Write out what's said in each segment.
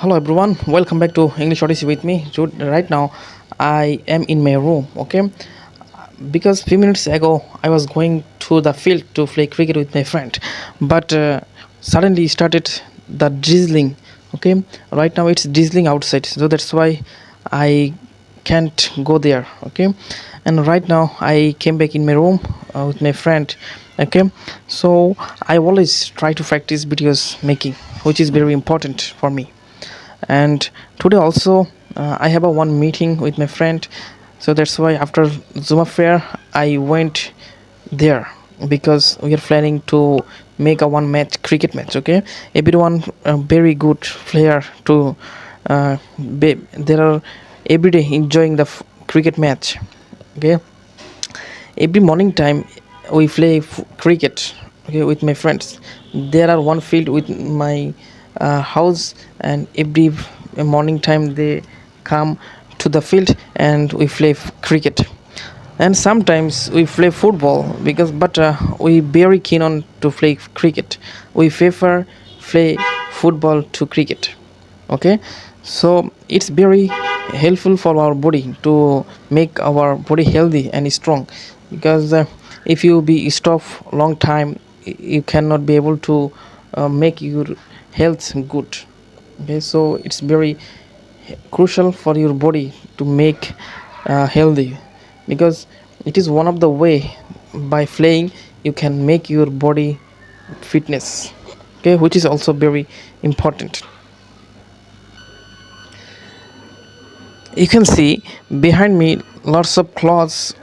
Hello everyone, welcome back to English Odyssey with me. Right now, I am in my room. Okay, because few minutes ago I was going to the field to play cricket with my friend, but suddenly started the drizzling. Okay, right now it's drizzling outside, so that's why I can't go there. Okay, and right now I came back in my room with my friend. Okay, so I always try to practice videos making, which is very important for me. And today also I have a one meeting with my friend, so that's why after Zoom affair I went there because we are planning to make a one match cricket match. Okay, everyone very good player to there are every day enjoying the cricket match. Okay, every morning time we play cricket, okay, with my friends. There are one field with my house, and every morning time they come to the field and we play cricket. And sometimes we play football because but we very keen on to play cricket. We prefer play football to cricket. Okay, so it's very helpful for our body to make our body healthy and strong, because if you be stop long time, you cannot be able to make your health good. Okay, so it's very crucial for your body to make healthy, because it is one of the way by playing you can make your body fitness. Okay, which is also very important. You can see behind me lots of clothes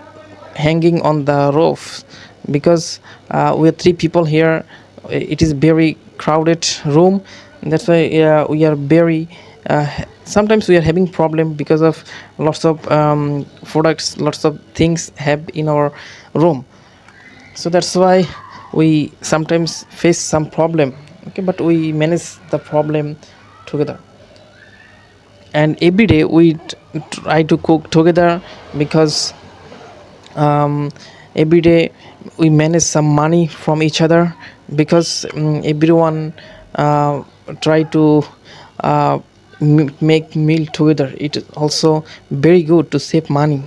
hanging on the roof, because we are three people here. It is very crowded room. That's why we are very uh, sometimes we are having problem because of lots of products, lots of things have in our room. So that's why we sometimes face some problem. Okay, but we manage the problem together. And every day we try to cook together, because um, every day we manage some money from each other, because everyone uh, try to uh, make meal together. It is also very good to save money.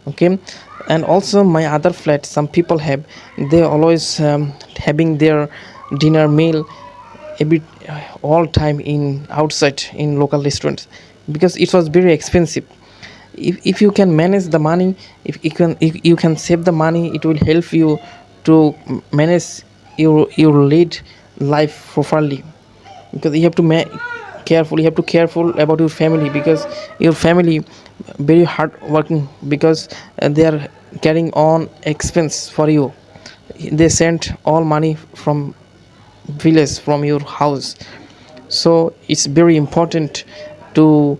Okay, and also my other flat, some people have, they always having their dinner meal every all time in outside in local restaurants, because it was very expensive. If you can manage the money, if you can save the money, it will help you to manage your lead life properly, because you have to careful, you have to careful about your family, because your family very hard working, because they are carrying on expense for you. They send all money from village, from your house. So it's very important to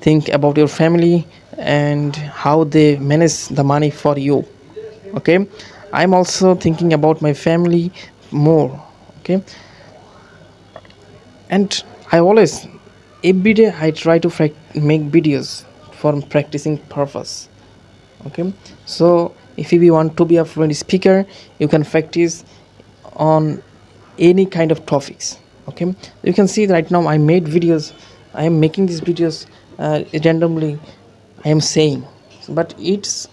think about your family and how they manage the money for you. Okay, I'm also thinking about my family more. Okay, and I always, every day I try to make videos for practicing purpose. Okay, so if you want to be a fluent speaker, you can practice on any kind of topics. Okay, you can see right now I made videos, I am making these videos randomly, I am saying, but it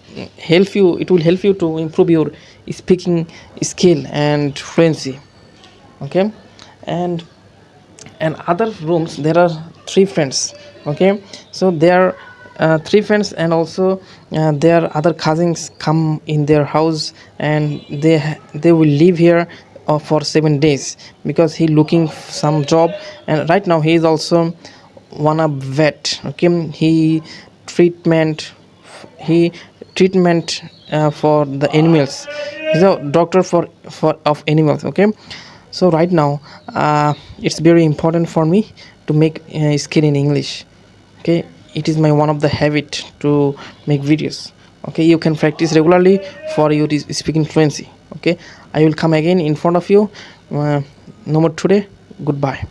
will help you to improve your speaking skill and fluency. Okay, and other rooms there are three friends. Okay, so there are three friends, and also their other cousins come in their house, and they will live here for 7 days, because he looking some job, and right now he is also one of vet. Okay, treatment he treatment for the animals. He's a doctor for of animals. Okay, so right now it's very important for me to make skill in English. Okay, it is my one of the habit to make videos. Okay, you can practice regularly for your speaking fluency. Okay, I will come again in front of you. No more today. Goodbye.